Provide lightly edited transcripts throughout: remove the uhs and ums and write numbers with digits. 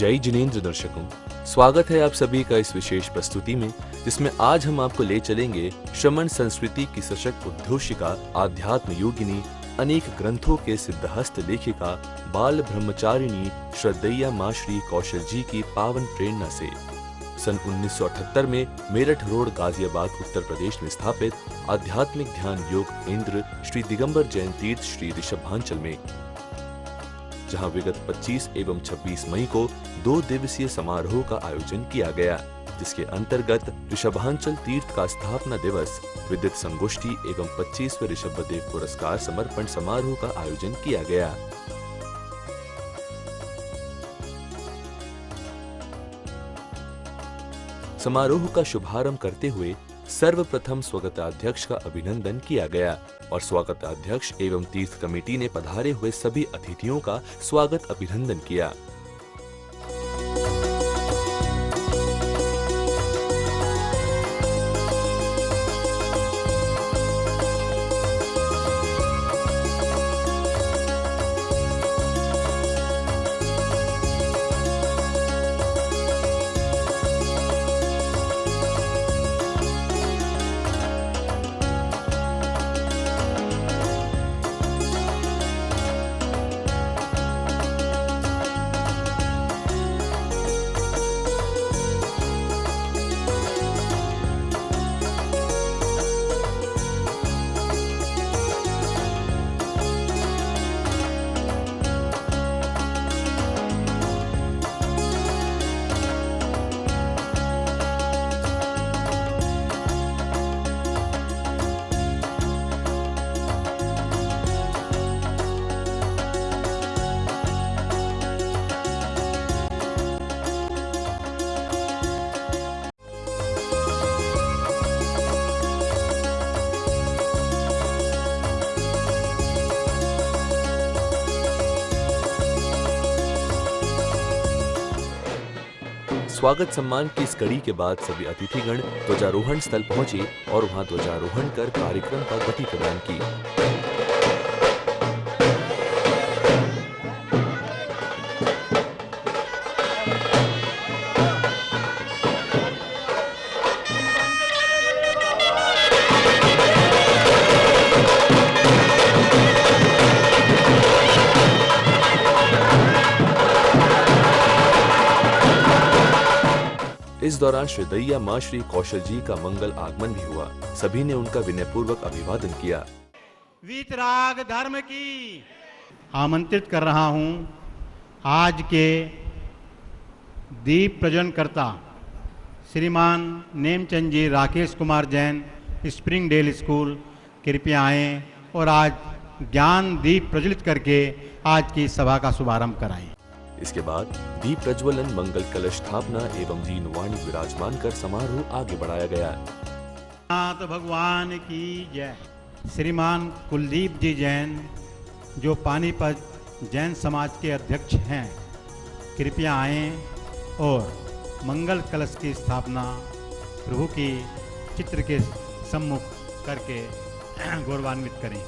जय जिनेंद्र दर्शकों, स्वागत है आप सभी का इस विशेष प्रस्तुति में, जिसमें आज हम आपको ले चलेंगे श्रमण संस्कृति की सशक्त उद्घोषिका, आध्यात्म योगिनी, अनेक ग्रंथों के सिद्धहस्त लेखिका, बाल ब्रह्मचारिणी श्रद्धेया माँ श्री कौशल जी की पावन प्रेरणा से सन 1978 में मेरठ रोड, गाजियाबाद, उत्तर प्रदेश में स्थापित आध्यात्मिक ध्यान योग केंद्र श्री दिगंबर जैन तीर्थ श्री ऋषभांचल में, जहां विगत 25 एवं 26 मई को 2 दिवसीय समारोह का आयोजन किया गया, जिसके अंतर्गत ऋषभांचल तीर्थ का स्थापना दिवस, विद्युत संगोष्ठी एवं 25वें ऋषभदेव पुरस्कार समर्पण समारोह का आयोजन किया गया। समारोह का शुभारंभ करते हुए सर्वप्रथम स्वागताध्यक्ष का अभिनंदन किया गया और स्वागताध्यक्ष एवं तीर्थ कमेटी ने पधारे हुए सभी अतिथियों का स्वागत अभिनंदन किया। स्वागत सम्मान की इस कड़ी के बाद सभी अतिथिगण ध्वजारोहण स्थल पहुंचे और वहां ध्वजारोहण कर कार्यक्रम का गति प्रदान की। इस दौरान श्रद्धेया माँ श्री कौशल जी का मंगल आगमन भी हुआ। सभी ने उनका विनयपूर्वक अभिवादन किया। वीतराग धर्म की आमंत्रित कर रहा हूं आज के दीप प्रज्वलनकर्ता श्रीमान Nemchand ji Rakesh Kumar Jain, Springdale School, कृपया आएं और आज ज्ञान दीप प्रज्वलित करके आज की सभा का शुभारंभ कराएं। इसके बाद दीप प्रज्वलन, मंगल कलश स्थापना एवं दीन वाणी विराजमान कर समारोह आगे बढ़ाया गया। नाथ भगवान की जय। श्रीमान कुलदीप जी जैन, जो पानीपत जैन समाज के अध्यक्ष हैं, कृपया आएं और मंगल कलश की स्थापना प्रभु की चित्र के सम्मुख करके गौरवान्वित करें।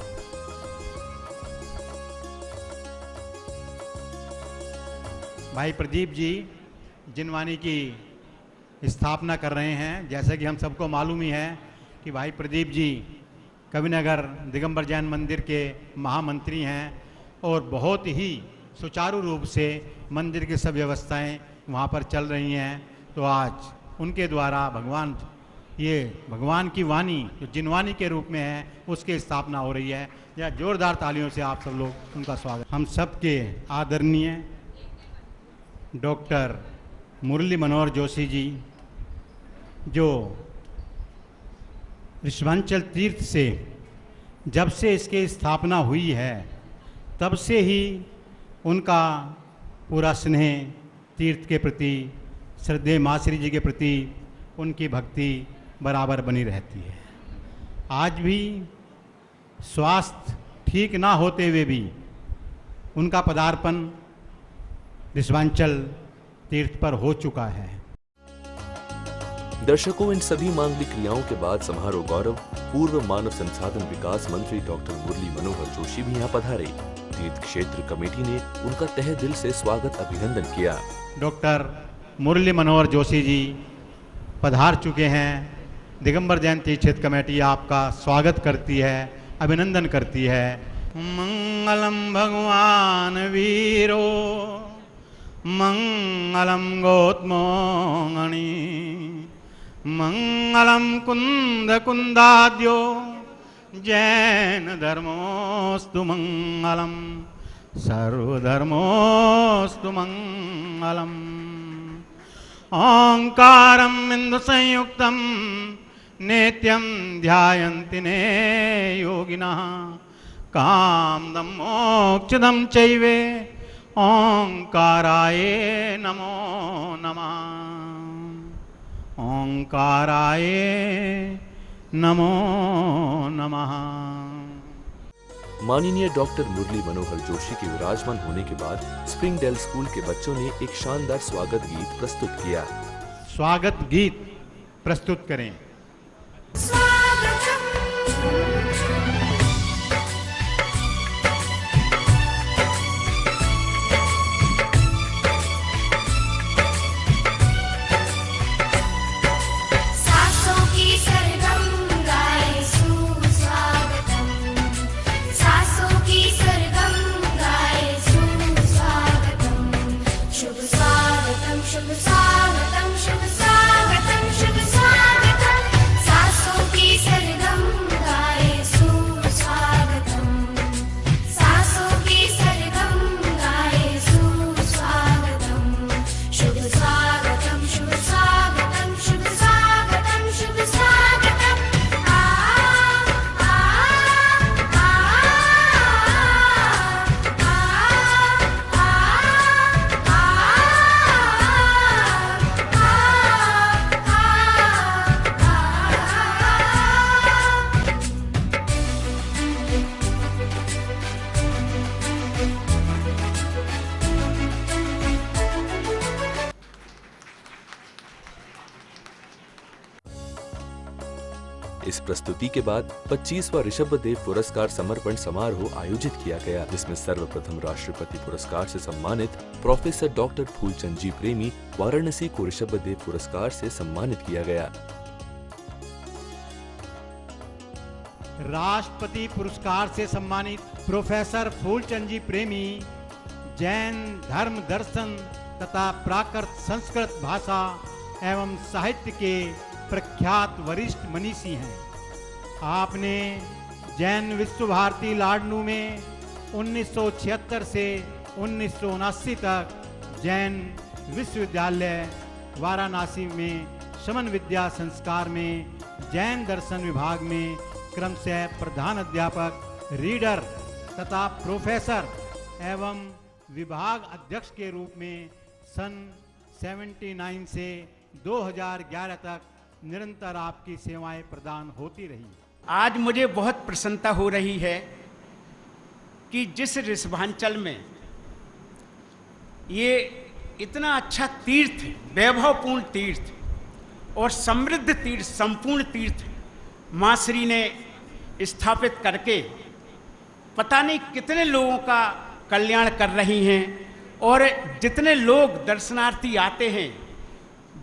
भाई प्रदीप जी जिनवानी की स्थापना कर रहे हैं। जैसे कि हम सबको मालूम ही है कि भाई प्रदीप जी कविनगर दिगंबर जैन मंदिर के महामंत्री हैं और बहुत ही सुचारू रूप से मंदिर की सब व्यवस्थाएं वहाँ पर चल रही हैं। तो आज उनके द्वारा भगवान की वाणी जो जिनवानी के रूप में है उसकी स्थापना हो रही है। यह जोरदार तालियों से आप सब लोग उनका स्वागत। हम सबके आदरणीय डॉक्टर मुरली मनोहर जोशी जी, जो ऋषभांचल तीर्थ से जब से इसकी स्थापना हुई है तब से ही उनका पूरा स्नेह तीर्थ के प्रति, श्रद्धेय माँ श्री जी के प्रति उनकी भक्ति बराबर बनी रहती है। आज भी स्वास्थ्य ठीक ना होते हुए भी उनका पदार्पण ऋषभांचल तीर्थ पर हो चुका है। दर्शकों, इन सभी मांगलिक क्रियाओं के बाद समारोह गौरव पूर्व मानव संसाधन विकास मंत्री डॉक्टर मुरली मनोहर जोशी भी यहाँ पधारे। तीर्थ क्षेत्र कमेटी ने उनका तहे दिल से स्वागत अभिनंदन किया। डॉक्टर मुरली मनोहर जोशी जी पधार चुके हैं। दिगंबर जैन तीर्थ क्षेत्र कमेटी आपका स्वागत करती है, अभिनंदन करती है। मंगलम भगवान वीरो मंगलम गौतमोंगणी मंगलम कुंद कुंदाद्यो जैन धर्मोस्तु मंगलम सर्वधर्मोस्तु मंगलम। ओंकारम इंदु संयुक्तम नित्यं ध्यायन्ति ने योगिनः कामदं मोक्षदं चैवे ओंकाराय नमो नमः। ओंकाराय नमो नमः। माननीय डॉक्टर मुरली मनोहर जोशी के विराजमान होने के बाद स्प्रिंगडेल स्कूल के बच्चों ने एक शानदार स्वागत गीत प्रस्तुत किया। स्वागत गीत प्रस्तुत करें। इस प्रस्तुति के बाद 25वां ऋषभदेव पुरस्कार समर्पण समारोह आयोजित किया गया, जिसमें सर्वप्रथम राष्ट्रपति पुरस्कार से सम्मानित प्रोफेसर डॉक्टर फूलचंद जी प्रेमी वाराणसी को ऋषभदेव पुरस्कार से सम्मानित किया गया। राष्ट्रपति पुरस्कार से सम्मानित प्रोफेसर फूलचंद जी प्रेमी जैन धर्म दर्शन तथा प्राकृत संस्कृत भाषा एवं साहित्य के प्रख्यात वरिष्ठ मनीषी हैं। आपने जैन विश्व भारती लाडनू में 1976 से 1979 तक जैन विश्वविद्यालय वाराणसी में शमन विद्या संस्कार में जैन दर्शन विभाग में क्रमशः प्रधान अध्यापक, रीडर तथा प्रोफेसर एवं विभाग अध्यक्ष के रूप में सन 79 से 2011 तक निरंतर आपकी सेवाएं प्रदान होती रही। आज मुझे बहुत प्रसन्नता हो रही है कि जिस ऋषभांचल में ये इतना अच्छा तीर्थ, वैभवपूर्ण तीर्थ और समृद्ध तीर्थ, संपूर्ण तीर्थ माँ श्री ने स्थापित करके पता नहीं कितने लोगों का कल्याण कर रही हैं, और जितने लोग दर्शनार्थी आते हैं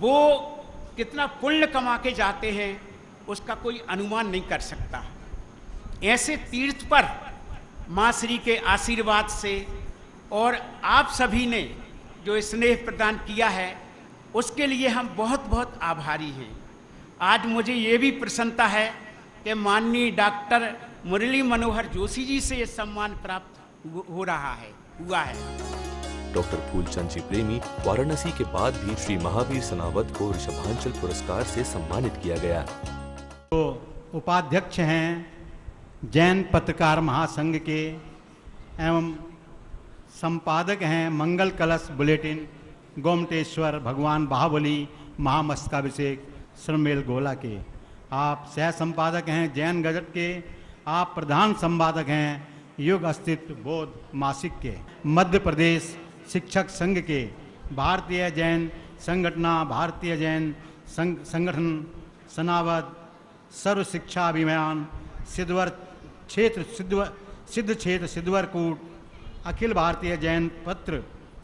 वो कितना पुण्य कमा के जाते हैं उसका कोई अनुमान नहीं कर सकता। ऐसे तीर्थ पर माँ श्री के आशीर्वाद से और आप सभी ने जो स्नेह प्रदान किया है उसके लिए हम बहुत बहुत आभारी हैं। आज मुझे ये भी प्रसन्नता है कि माननीय डॉक्टर मुरली मनोहर जोशी जी से ये सम्मान प्राप्त हुआ है। डॉक्टर फूलचंद जी प्रेमी वाराणसी के बाद भी श्री महावीर सनावत को ऋषभांचल पुरस्कार से सम्मानित किया गया। तो उपाध्यक्ष हैं जैन पत्रकार महासंघ के एवं संपादक हैं मंगल कलश बुलेटिन, गोमटेश्वर भगवान बाहुबली महामस्तकाभिषेक श्रमेल गोला के। आप सह संपादक हैं जैन गजट के। आप प्रधान संपादक हैं युग अस्तित्व बोध मासिक के। मध्य प्रदेश शिक्षक संघ के, भारतीय जैन संगठना, भारतीय जैन संगठन, सनावद, सर्व शिक्षा अभियान, सिद्ध क्षेत्र सिद्धवरकूट, अखिल भारतीय जैन पत्र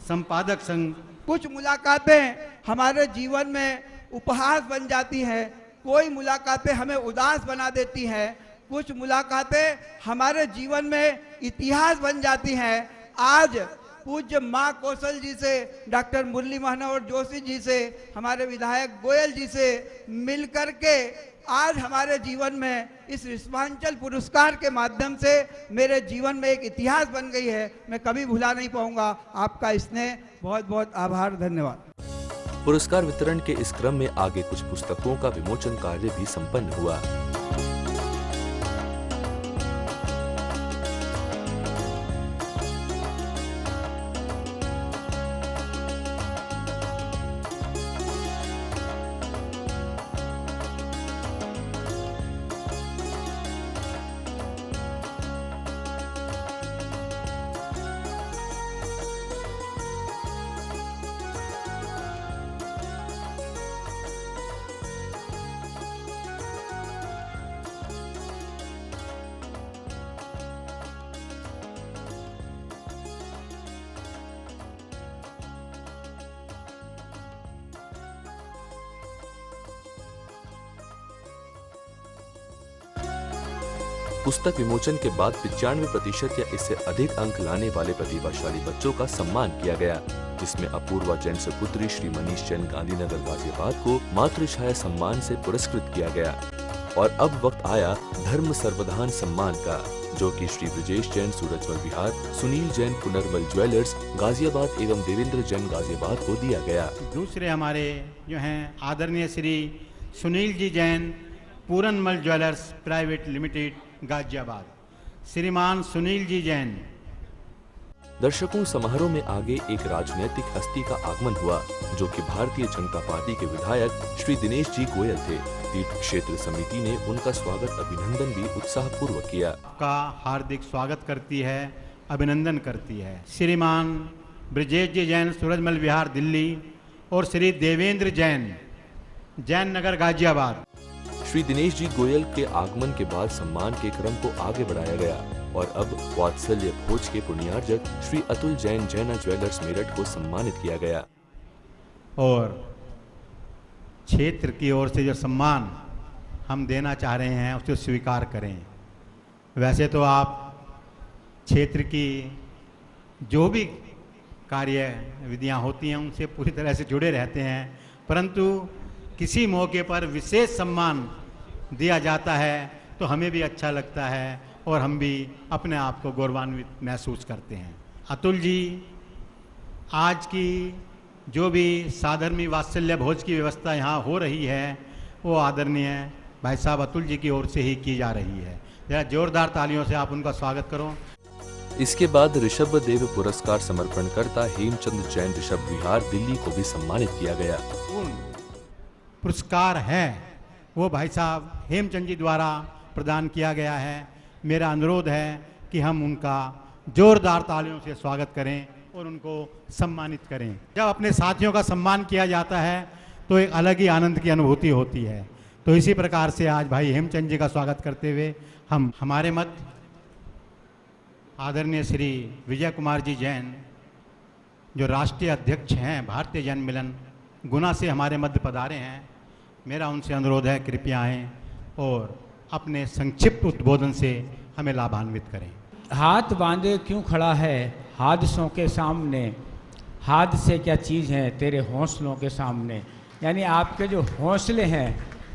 संपादक संघ। कुछ मुलाकातें हमारे जीवन में उपहास बन जाती हैं, कोई मुलाकातें हमें उदास बना देती हैं, कुछ मुलाकातें हमारे जीवन में इतिहास बन जाती हैं। आज पूज्य माँ कौशल जी से, डॉक्टर मुरली मनोहर जोशी जी से, हमारे विधायक गोयल जी से मिलकर के आज हमारे जीवन में इस रिस्पांचल पुरस्कार के माध्यम से मेरे जीवन में एक इतिहास बन गई है, मैं कभी भुला नहीं पाऊंगा। आपका स्नेह, बहुत बहुत आभार, धन्यवाद। पुरस्कार वितरण के इस क्रम में आगे कुछ पुस्तकों का विमोचन कार्य भी संपन्न हुआ। पुस्तक विमोचन के बाद 95% या इससे अधिक अंक लाने वाले प्रतिभाशाली बच्चों का सम्मान किया गया, जिसमें अपूर्वा जैन सुपुत्री श्री मनीष जैन गांधीनगर गाजियाबाद को मातृछाया सम्मान से पुरस्कृत किया गया। और अब वक्त आया धर्म सर्वधान सम्मान का, जो कि श्री ब्रजेश जैन सूरजमल विहार, सुनील जैन पुनर्मल ज्वेलर्स गाजियाबाद एवं देवेंद्र जैन गाजियाबाद को दिया गया। दूसरे हमारे जो हैं आदरणीय Shri Sunil ji Jain Puranmal Jewellers Private Limited Ghaziabad, श्रीमान सुनील जी जैन। दर्शकों, समारोह में आगे एक राजनीतिक हस्ती का आगमन हुआ, जो कि भारतीय जनता पार्टी के विधायक श्री दिनेश जी गोयल थे। तीर्थ क्षेत्र समिति ने उनका स्वागत अभिनंदन भी उत्साहपूर्वक किया। का हार्दिक स्वागत करती है, अभिनंदन करती है श्रीमान ब्रजेश जी जैन सूरजमल विहार दिल्ली और श्री देवेंद्र जैन जैन नगर गाजियाबाद। श्री दिनेश जी गोयल के आगमन के बाद सम्मान के क्रम को आगे बढ़ाया गया और अब वात्सल्य भोज के पुण्यार्जक श्री अतुल जैन जैना ज्वेलर्स मेरठ को सम्मानित किया गया। और क्षेत्र की ओर से जो सम्मान हम देना चाह रहे हैं उसे स्वीकार करें। वैसे तो आप क्षेत्र की जो भी कार्य विधियाँ होती हैं उनसे पूरी तरह से जुड़े रहते हैं, परंतु किसी मौके पर विशेष सम्मान दिया जाता है तो हमें भी अच्छा लगता है और हम भी अपने आप को गौरवान्वित महसूस करते हैं। अतुल जी, आज की जो भी साधर्मी वात्सल्य भोज की व्यवस्था यहाँ हो रही है वो आदरणीय भाई साहब अतुल जी की ओर से ही की जा रही है। जरा जोरदार तालियों से आप उनका स्वागत करो। इसके बाद ऋषभ देव पुरस्कार समर्पणकर्ता हेमचंद जैन ऋषभ विहार दिल्ली को भी सम्मानित किया गया। पुरस्कार है वो भाई साहब हेमचंद जी द्वारा प्रदान किया गया है। मेरा अनुरोध है कि हम उनका जोरदार तालियों से स्वागत करें और उनको सम्मानित करें। जब अपने साथियों का सम्मान किया जाता है तो एक अलग ही आनंद की अनुभूति होती है। तो इसी प्रकार से आज भाई हेमचंद जी का स्वागत करते हुए हम हमारे मध्य आदरणीय श्री विजय कुमार जी जैन, जो राष्ट्रीय अध्यक्ष हैं भारतीय जैन मिलन गुना से हमारे मध्य पधारे हैं। मेरा उनसे अनुरोध है कृपया आएँ और अपने संक्षिप्त उद्बोधन से हमें लाभान्वित करें। हाथ बांधे क्यों खड़ा है हादसों के सामने, हादसे क्या चीज़ है तेरे हौसलों के सामने। यानी आपके जो हौसले हैं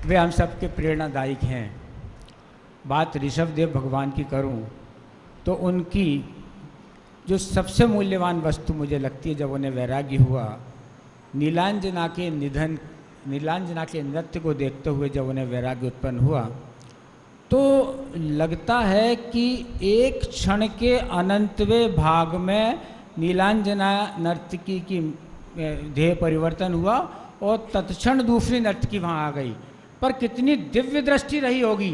वे हम सबके प्रेरणादायक हैं। बात ऋषभ देव भगवान की करूं तो उनकी जो सबसे मूल्यवान वस्तु मुझे लगती है, जब उन्हें वैराग्य हुआ, नीलांजना के निधन, नीलांजना के नृत्य को देखते हुए जब उन्हें वैराग्य उत्पन्न हुआ तो लगता है कि एक क्षण के अनंतवें भाग में नीलांजना नर्तकी की ध्येय परिवर्तन हुआ और तत्क्षण दूसरी नर्तकी वहाँ आ गई। पर कितनी दिव्य दृष्टि रही होगी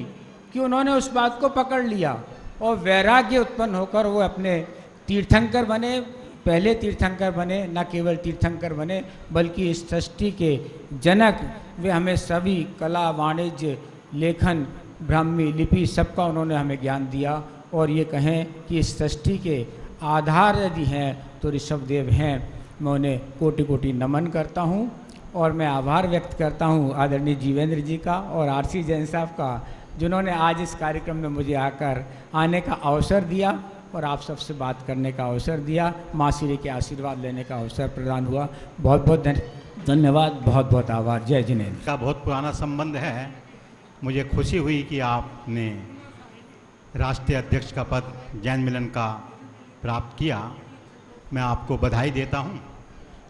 कि उन्होंने उस बात को पकड़ लिया और वैराग्य उत्पन्न होकर वो अपने तीर्थंकर बने। पहले तीर्थंकर बने, न केवल तीर्थंकर बने बल्कि इस सृष्टि के जनक। वे हमें सभी कला, वाणिज्य, लेखन, ब्राह्मी लिपि सबका उन्होंने हमें ज्ञान दिया। और ये कहें कि इस सृष्टि के आधार यदि हैं तो ऋषभदेव हैं। मैं उन्हें कोटि कोटि नमन करता हूँ और मैं आभार व्यक्त करता हूँ आदरणीय जीवेंद्र जी का और आरसी जैन साहब का, जिन्होंने आज इस कार्यक्रम में मुझे आने का अवसर दिया और आप सबसे बात करने का अवसर दिया, माँ श्री के आशीर्वाद लेने का अवसर प्रदान हुआ। बहुत बहुत धन्यवाद, बहुत बहुत आभार। जय जिनेन्द्र। का बहुत पुराना संबंध है। मुझे खुशी हुई कि आपने राष्ट्रीय अध्यक्ष का पद जैन मिलन का प्राप्त किया। मैं आपको बधाई देता हूं।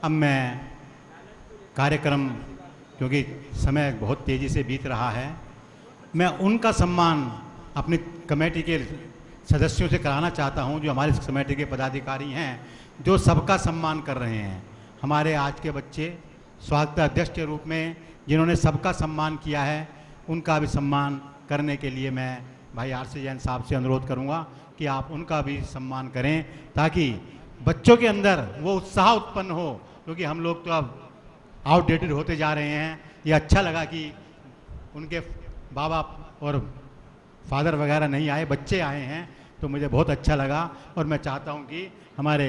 अब मैं कार्यक्रम, क्योंकि समय बहुत तेज़ी से बीत रहा है, मैं उनका सम्मान अपनी कमेटी के सदस्यों से कराना चाहता हूं जो हमारे इस कमेटी के पदाधिकारी हैं, जो सबका सम्मान कर रहे हैं। हमारे आज के बच्चे स्वागत अध्यक्ष के रूप में जिन्होंने सबका सम्मान किया है, उनका भी सम्मान करने के लिए मैं भाई आरसी जैन साहब से अनुरोध करूंगा कि आप उनका भी सम्मान करें, ताकि बच्चों के अंदर वो उत्साह उत्पन्न हो, क्योंकि हम लोग तो अब आउटडेटेड होते जा रहे हैं। ये अच्छा लगा कि उनके बाबा और फादर वगैरह नहीं आए, बच्चे आए हैं, तो मुझे बहुत अच्छा लगा। और मैं चाहता हूं कि हमारे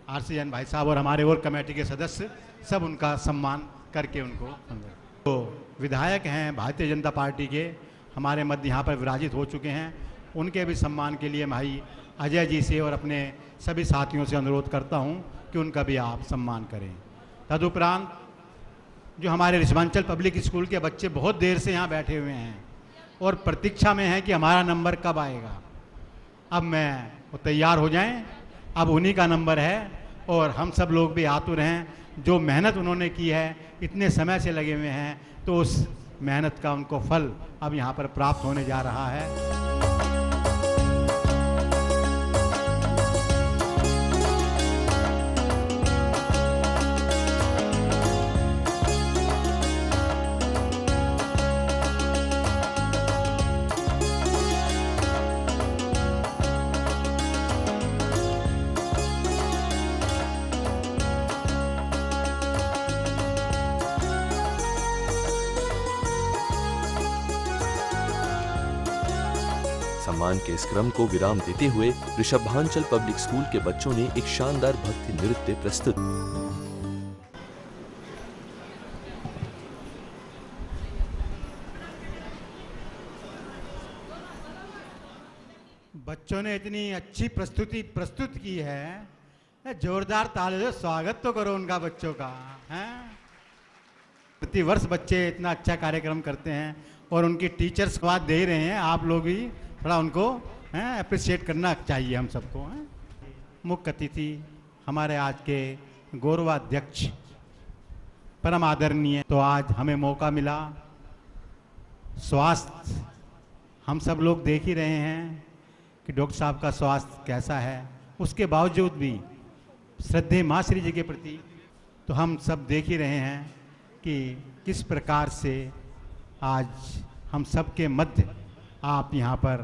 आरसी जैन भाई साहब और हमारे और कमेटी के सदस्य सब उनका सम्मान करके उनको, तो विधायक हैं भारतीय जनता पार्टी के हमारे मध्य यहाँ पर विराजित हो चुके हैं, उनके भी सम्मान के लिए भाई अजय जी से और अपने सभी साथियों से अनुरोध करता हूँ कि उनका भी आप सम्मान करें। तदुपरांत जो हमारे ऋषभांचल पब्लिक स्कूल के बच्चे बहुत देर से यहाँ बैठे हुए हैं और प्रतीक्षा में हैं कि हमारा नंबर कब आएगा। अब वो तैयार हो जाएं, अब उन्हीं का नंबर है और हम सब लोग भी आतुर हैं। जो मेहनत उन्होंने की है, इतने समय से लगे हुए हैं, तो उस मेहनत का उनको फल अब यहाँ पर प्राप्त होने जा रहा है। सम्मान के इस क्रम को विराम देते हुए ऋषभांचल पब्लिक स्कूल के बच्चों ने एक शानदार भक्ति नृत्य प्रस्तुत। बच्चों ने इतनी अच्छी प्रस्तुति प्रस्तुत की है, जोरदार ताली से स्वागत तो करो उनका, बच्चों का हैं। प्रतिवर्ष बच्चे इतना अच्छा कार्यक्रम करते हैं और उनकी टीचर्स बात दे रहे हैं। आप लोग भी थोड़ा उनको अप्रिशिएट करना चाहिए हम सबको। मुख्य अतिथि हमारे आज के गौरवाध्यक्ष परम आदरणीय, तो आज हमें मौका मिला, स्वास्थ्य हम सब लोग देख ही रहे हैं कि डॉक्टर साहब का स्वास्थ्य कैसा है, उसके बावजूद भी श्रद्धेय माँ श्री जी के प्रति तो हम सब देख ही रहे हैं कि किस प्रकार से आज हम सबके मध्य आप यहाँ पर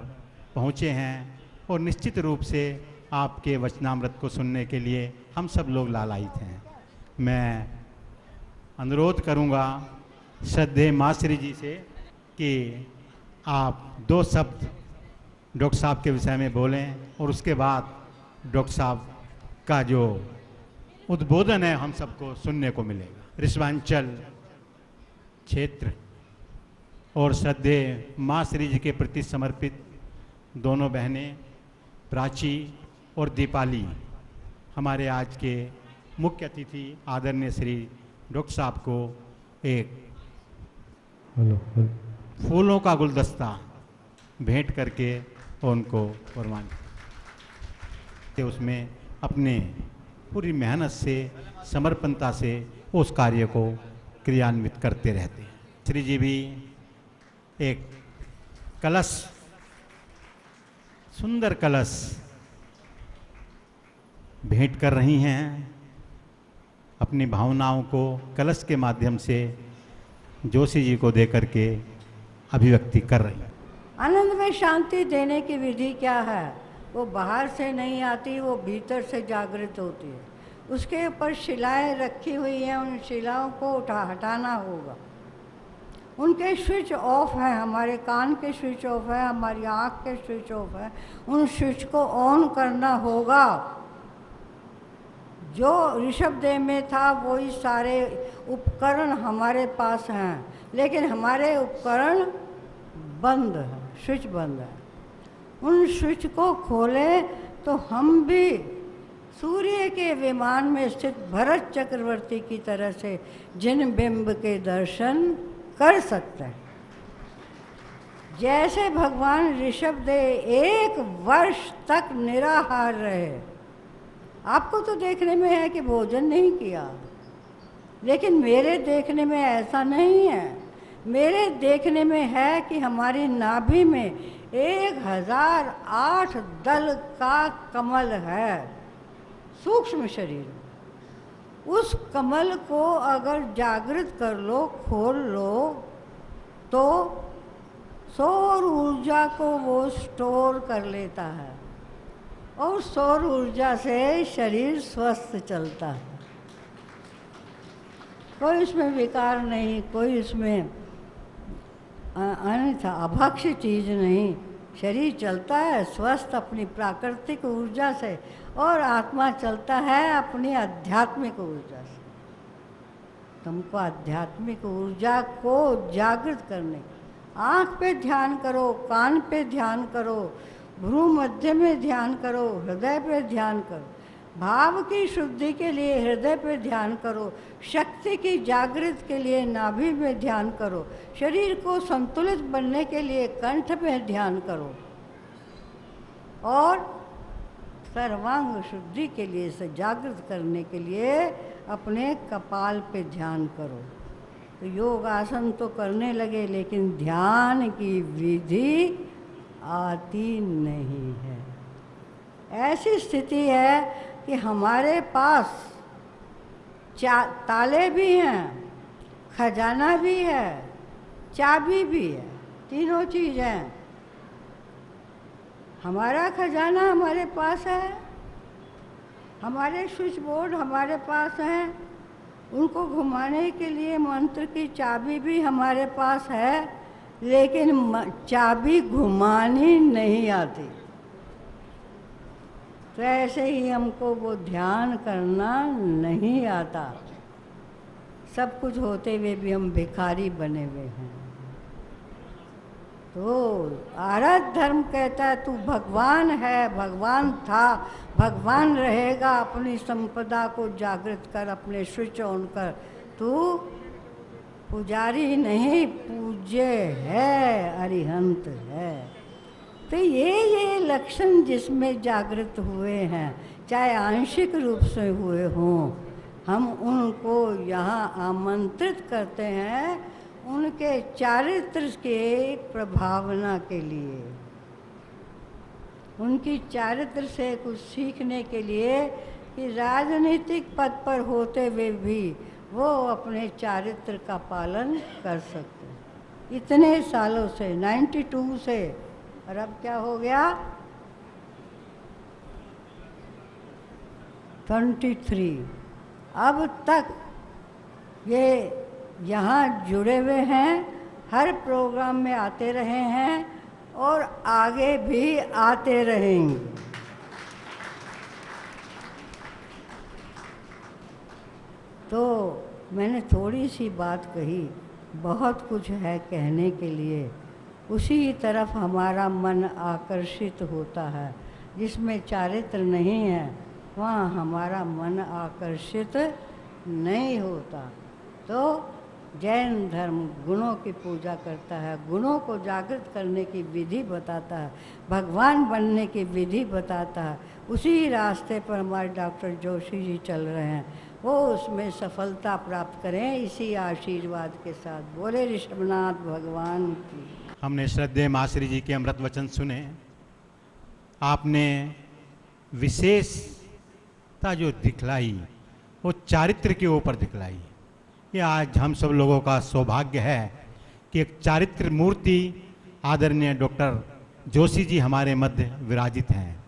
पहुँचे हैं और निश्चित रूप से आपके वचनामृत को सुनने के लिए हम सब लोग लालायित हैं। मैं अनुरोध करूँगा श्रद्धेय माँ श्री जी से कि आप 2 शब्द डॉक्टर साहब के विषय में बोलें और उसके बाद डॉक्टर साहब का जो उद्बोधन है हम सबको सुनने को मिलेगा। ऋषभांचल क्षेत्र और श्रद्धेय माँ श्री जी के प्रति समर्पित दोनों बहनें प्राची और दीपाली हमारे आज के मुख्य अतिथि आदरणीय श्री डॉक्टर साहब को एक फूलों का गुलदस्ता भेंट करके उनको फरमान के उसमें अपने पूरी मेहनत से समर्पणता से उस कार्य को क्रियान्वित करते रहते हैं। श्री जी भी एक कलश, सुंदर कलश भेंट कर रही हैं, अपनी भावनाओं को कलश के माध्यम से जोशी जी को दे करके अभिव्यक्ति कर रही हैं। आनंद में शांति देने की विधि क्या है? वो बाहर से नहीं आती, वो भीतर से जागृत होती है। उसके ऊपर शिलाएं रखी हुई हैं, उन शिलाओं को हटाना होगा। उनके स्विच ऑफ है, हमारे कान के स्विच ऑफ है, हमारी आँख के स्विच ऑफ है। उन स्विच को ऑन करना होगा। जो ऋषभ देह में था वही सारे उपकरण हमारे पास हैं, लेकिन हमारे उपकरण बंद है, स्विच बंद है। उन स्विच को खोलें तो हम भी सूर्य के विमान में स्थित भरत चक्रवर्ती की तरह से जिन बिंब के दर्शन कर सकते हैं। जैसे भगवान ऋषभदेव 1 वर्ष तक निराहार रहे। आपको तो देखने में है कि भोजन नहीं किया, लेकिन मेरे देखने में ऐसा नहीं है। मेरे देखने में है कि हमारी नाभि में 1008 दल का कमल है, सूक्ष्म शरीर। उस कमल को अगर जागृत कर लो, खोल लो, तो सौर ऊर्जा को वो स्टोर कर लेता है और सौर ऊर्जा से शरीर स्वस्थ चलता है। कोई इसमें विकार नहीं, कोई इसमें अन्यथा अभक्ष्य चीज नहीं। शरीर चलता है स्वस्थ अपनी प्राकृतिक ऊर्जा से और आत्मा चलता है अपनी आध्यात्मिक ऊर्जा से। तुमको आध्यात्मिक ऊर्जा को जागृत करने, आँख पे ध्यान करो, कान पे ध्यान करो, भ्रू मध्य में ध्यान करो, हृदय पे ध्यान करो। भाव की शुद्धि के लिए हृदय पे ध्यान करो, शक्ति की जागृत के लिए नाभि में ध्यान करो, शरीर को संतुलित बनने के लिए कंठ में ध्यान करो और सर्वांग शुद्धि के लिए, से जागृत करने के लिए अपने कपाल पे ध्यान करो। तो योग आसन तो करने लगे, लेकिन ध्यान की विधि आती नहीं है। ऐसी स्थिति है कि हमारे पास ताले भी हैं, खजाना भी है, चाबी भी है, तीनों चीज़ हैं। हमारा खजाना हमारे पास है, हमारे स्विच बोर्ड हमारे पास हैं, उनको घुमाने के लिए मंत्र की चाबी भी हमारे पास है, लेकिन चाबी घुमानी नहीं आती। तो ऐसे ही हमको वो ध्यान करना नहीं आता। सब कुछ होते हुए भी हम भिखारी बने हुए हैं। तो आराध धर्म कहता है तू भगवान है, भगवान था, भगवान रहेगा। अपनी संपदा को जागृत कर, अपने स्विच ऑन कर। तू पुजारी नहीं, पूज्य है, अरिहंत है। तो ये लक्षण जिसमें जागृत हुए हैं, चाहे आंशिक रूप से हुए हों, हम उनको यहाँ आमंत्रित करते हैं उनके चारित्र के प्रभावना के लिए, उनकी चारित्र से कुछ सीखने के लिए कि राजनीतिक पद पर होते हुए भी वो अपने चारित्र का पालन कर सकते हैं। इतने सालों से, 92 से, और अब क्या हो गया 23, अब तक ये यहाँ जुड़े हुए हैं, हर प्रोग्राम में आते रहे हैं और आगे भी आते रहेंगे। तो मैंने थोड़ी सी बात कही, बहुत कुछ है कहने के लिए। उसी तरफ हमारा मन आकर्षित होता है। जिसमें चारित्र नहीं है वहाँ हमारा मन आकर्षित नहीं होता। तो जैन धर्म गुणों की पूजा करता है, गुणों को जागृत करने की विधि बताता है, भगवान बनने की विधि बताता है। उसी रास्ते पर हमारे डॉक्टर जोशी जी चल रहे हैं, वो उसमें सफलता प्राप्त करें, इसी आशीर्वाद के साथ। बोले ऋषभनाथ भगवान की। हमने श्रद्धेय माश्री जी के अमृत वचन सुने। आपने विशेषता जो दिखलाई वो चारित्र के ऊपर दिखलाई। ये आज हम सब लोगों का सौभाग्य है कि एक चारित्र मूर्ति आदरणीय डॉक्टर जोशी जी हमारे मध्य विराजित हैं,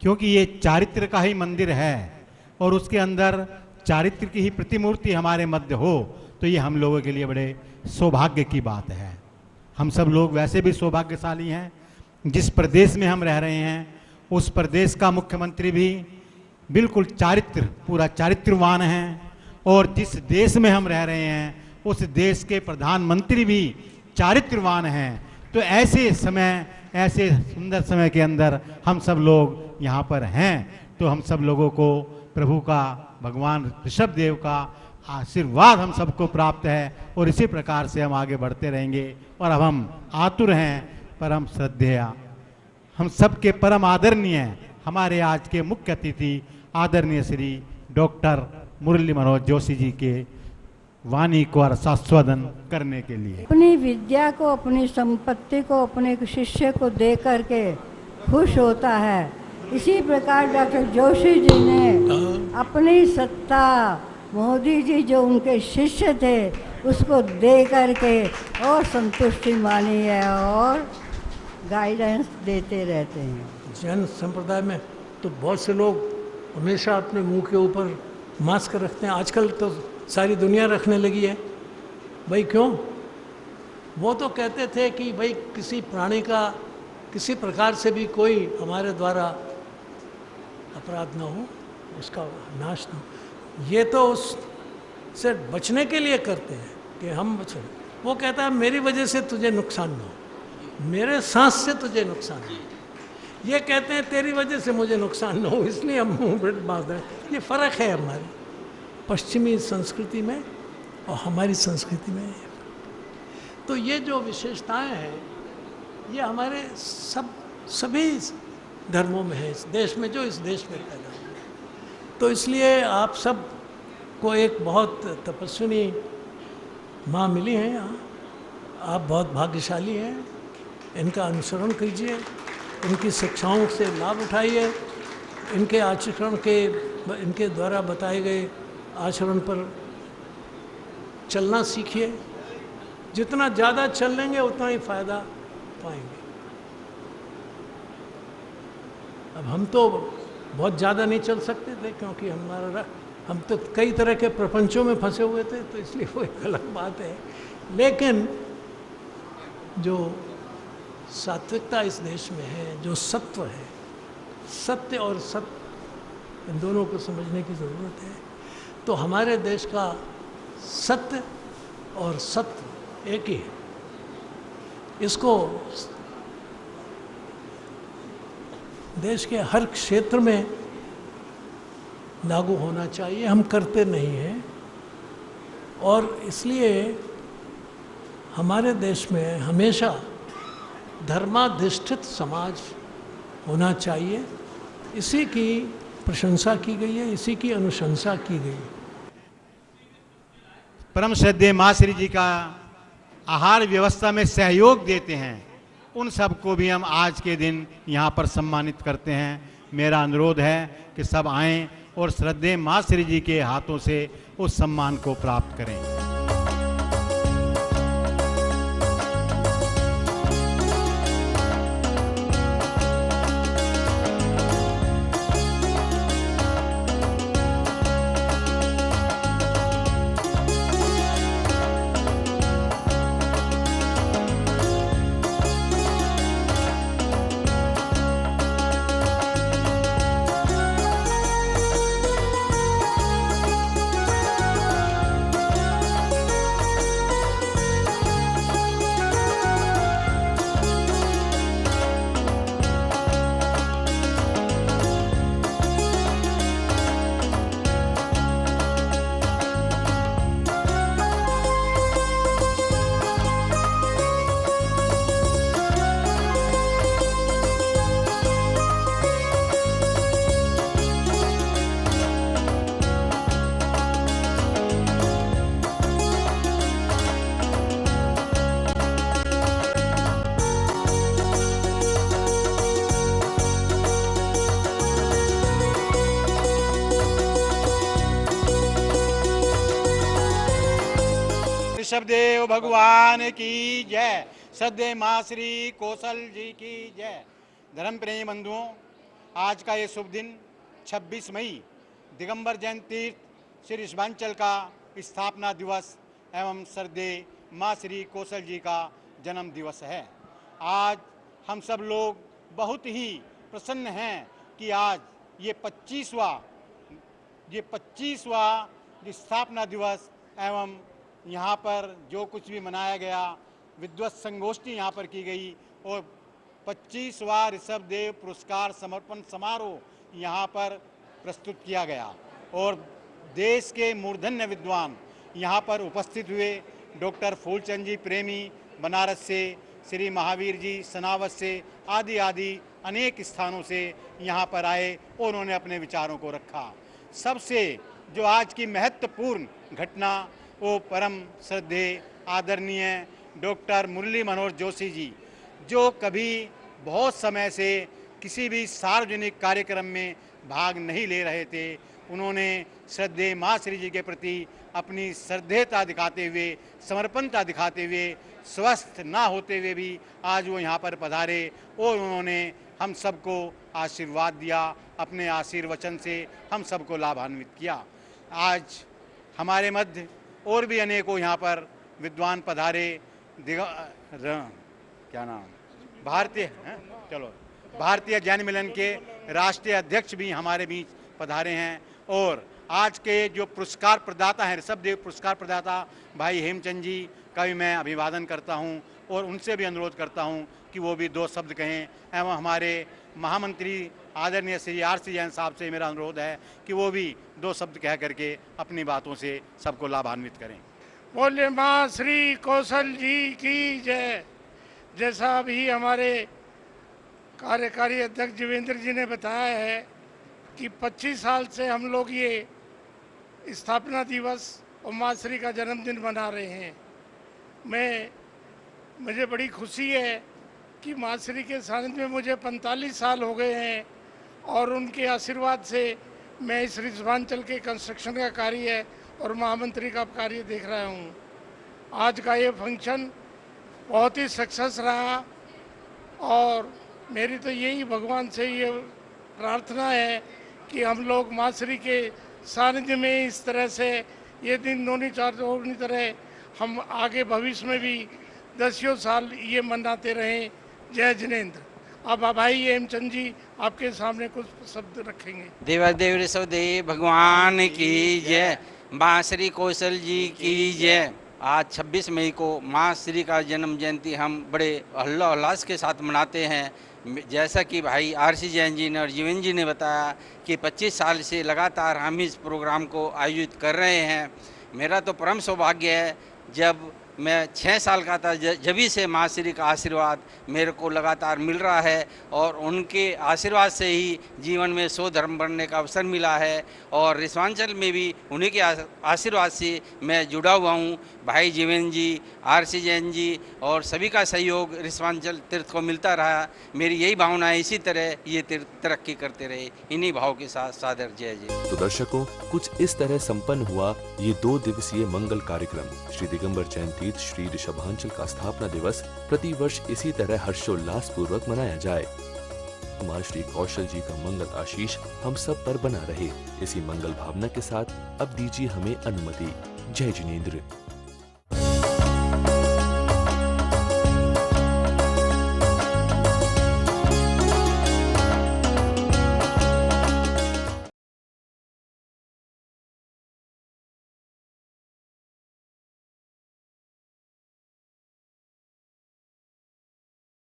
क्योंकि ये चारित्र का ही मंदिर है और उसके अंदर चारित्र की ही प्रतिमूर्ति हमारे मध्य हो, तो ये हम लोगों के लिए बड़े सौभाग्य की बात है। हम सब लोग वैसे भी सौभाग्यशाली हैं। जिस प्रदेश में हम रह रहे हैं उस प्रदेश का मुख्यमंत्री भी बिल्कुल पूरा चारित्रवान है, और जिस देश में हम रह रहे हैं उस देश के प्रधानमंत्री भी चारित्रवान हैं। तो ऐसे समय, ऐसे सुंदर समय के अंदर हम सब लोग यहाँ पर हैं। तो हम सब लोगों को प्रभु का, भगवान ऋषभ देव का आशीर्वाद हम सबको प्राप्त है, और इसी प्रकार से हम आगे बढ़ते रहेंगे। और अब हम आतुर हैं, परम श्रद्धेय, हम सबके परम आदरणीय हमारे आज के मुख्य अतिथि आदरणीय श्री डॉक्टर मुरली मनोहर जोशी जी के वाणी को रसास्वादन करने के लिए। अपनी विद्या को, अपनी संपत्ति को, अपने शिष्य को दे करके खुश होता है, इसी प्रकार डॉक्टर जोशी जी ने अपनी सत्ता, मोदी जी जो उनके शिष्य थे उसको दे करके और संतुष्टि मानी है और गाइडेंस देते रहते हैं। जैन संप्रदाय में तो बहुत से लोग हमेशा अपने मुंह के ऊपर मास्क रखते हैं। आजकल तो सारी दुनिया रखने लगी है। भाई क्यों? वो तो कहते थे कि भाई किसी प्राणी का किसी प्रकार से भी कोई हमारे द्वारा अपराध ना हो, उसका नाश ना हो। ये तो उससे बचने के लिए करते हैं कि हम बचें। वो कहता है मेरी वजह से तुझे नुकसान ना हो, मेरे सांस से तुझे नुकसान ना हो। ये कहते हैं तेरी वजह से मुझे नुकसान ना हो, इसलिए हम मुंह बांध रहे हैं। ये फ़र्क है हमारी पश्चिमी संस्कृति में और हमारी संस्कृति में। तो ये जो विशेषताएं हैं ये हमारे सभी धर्मों में है, इस देश में, जो इस देश में पैदा हुए। तो इसलिए आप सब को एक बहुत तपस्विनी माँ मिली हैं यहाँ। आप बहुत भाग्यशाली हैं। इनका अनुसरण कीजिए, इनकी शिक्षाओं से लाभ उठाइए, इनके आचरण के, इनके द्वारा बताए गए आचरण पर चलना सीखिए। जितना ज़्यादा चल लेंगे उतना ही फायदा पाएंगे। अब हम तो बहुत ज़्यादा नहीं चल सकते थे क्योंकि हम तो कई तरह के प्रपंचों में फंसे हुए थे, तो इसलिए वो एक अलग बात है। लेकिन जो सात्विकता इस देश में है, जो सत्व है, सत्य और सत्य, इन दोनों को समझने की ज़रूरत है। तो हमारे देश का सत्य और सत्व एक ही है। इसको देश के हर क्षेत्र में लागू होना चाहिए। हम करते नहीं हैं, और इसलिए हमारे देश में हमेशा धर्माधिष्ठित समाज होना चाहिए। इसी की प्रशंसा की गई है, इसी की अनुशंसा की गई है। परम श्रद्धेय माँ श्री जी का आहार व्यवस्था में सहयोग देते हैं, उन सबको भी हम आज के दिन यहाँ पर सम्मानित करते हैं। मेरा अनुरोध है कि सब आएं और श्रद्धेय माँ श्री जी के हाथों से उस सम्मान को प्राप्त करें। ऋषभदेव भगवान की जय। सद्य माँ श्री कौशल जी की जय। धर्म प्रेमी बंधुओं, आज का ये शुभ दिन 26 मई दिगंबर जैन तीर्थ श्री ऋषभांचल का स्थापना दिवस एवं श्रद्धेय माँ श्री कौशल जी का जन्म दिवस है। आज हम सब लोग बहुत ही प्रसन्न हैं कि आज ये 25वां स्थापना दिवस एवं यहाँ पर जो कुछ भी मनाया गया, विद्वत संगोष्ठी यहाँ पर की गई और 25वां ऋषभदेव पुरस्कार समर्पण समारोह यहाँ पर प्रस्तुत किया गया और देश के मूर्धन्य विद्वान यहाँ पर उपस्थित हुए। डॉक्टर फूलचंद जी प्रेमी बनारस से, श्री महावीर जी सनावत से आदि अनेक स्थानों से यहाँ पर आए और उन्होंने अपने विचारों को रखा। सबसे जो आज की महत्वपूर्ण घटना वो परम श्रद्धेय आदरणीय डॉक्टर मुरली मनोहर जोशी जी, जो कभी बहुत समय से किसी भी सार्वजनिक कार्यक्रम में भाग नहीं ले रहे थे, उन्होंने श्रद्धेय माँ श्री जी के प्रति अपनी श्रद्धेयता दिखाते हुए, समर्पणता दिखाते हुए, स्वस्थ ना होते हुए भी आज वो यहाँ पर पधारे और उन्होंने हम सबको आशीर्वाद दिया। अपने आशीर्वचन से हम सबको लाभान्वित किया। आज हमारे मध्य और भी अनेकों यहाँ पर विद्वान पधारे। क्या नाम, भारतीय जैन मिलन के राष्ट्रीय अध्यक्ष भी हमारे बीच पधारे हैं और आज के जो पुरस्कार प्रदाता हैं, ऋषभदेव पुरस्कार प्रदाता भाई हेमचंद जी का भी मैं अभिवादन करता हूं और उनसे भी अनुरोध करता हूं कि वो भी 2 शब्द कहें। एवं हमारे महामंत्री आदरणीय श्री आर.सी. जैन साहब से मेरा अनुरोध है कि वो भी 2 शब्द कह करके अपनी बातों से सबको लाभान्वित करें। बोले माँ श्री कौशल जी की जय। जैसा अभी हमारे कार्यकारी अध्यक्ष जीवेंद्र जी ने बताया है कि 25 साल से हम लोग ये स्थापना दिवस और माँ श्री का जन्मदिन मना रहे हैं। मुझे बड़ी खुशी है कि माँ श्री के सानिध्य में मुझे 45 साल हो गए हैं और उनके आशीर्वाद से मैं इस रिजवांचल के कंस्ट्रक्शन का कार्य और महामंत्री का कार्य देख रहा हूँ। आज का ये फंक्शन बहुत ही सक्सेस रहा और मेरी तो यही भगवान से ये प्रार्थना है कि हम लोग माँ श्री के सानिध्य में इस तरह से ये दिन नोनी तरह हम आगे भविष्य में भी 10 साल ये मनाते रहें। जय जिनेंद्र। अब भाई हेमचंद जी आपके सामने कुछ शब्द रखेंगे। देवादेव ऋषभदेव भगवान की जय। माँ श्री कौशल जी की जय। आज 26 मई को माँ श्री का जन्म जयंती हम बड़े हल्लोल्लास के साथ मनाते हैं। जैसा कि भाई आर.सी. जैन जी ने और जीवन जी ने बताया कि 25 साल से लगातार हम इस प्रोग्राम को आयोजित कर रहे हैं। मेरा तो परम सौभाग्य है, जब मैं 6 साल का था जभी से माँ श्री का आशीर्वाद मेरे को लगातार मिल रहा है और उनके आशीर्वाद से ही जीवन में 100 धर्म बढ़ने का अवसर मिला है और रिश्वांचल में भी उन्हीं के आशीर्वाद से मैं जुड़ा हुआ हूँ। भाई जीवन जी, आर.सी. जैन जी और सभी का सहयोग रिश्वांचल तीर्थ को मिलता रहा। मेरी यही भावना है, इसी तरह ये तीर्थ तरक्की करते रहे। इन्हीं भाव के साथ सादर जय जय। तो दर्शकों, कुछ इस तरह संपन्न हुआ ये 2 दिवसीय मंगल कार्यक्रम। श्री दिगंबर जैन तीर्थ श्री ऋषभांचल का स्थापना दिवस प्रतिवर्ष इसी तरह हर्षोल्लास पूर्वक मनाया जाए। माँ श्री कौशल जी का मंगल आशीष हम सब पर बना रहे। इसी मंगल भावना के साथ अब दीजिए हमें अनुमति। जय जिनेंद्र।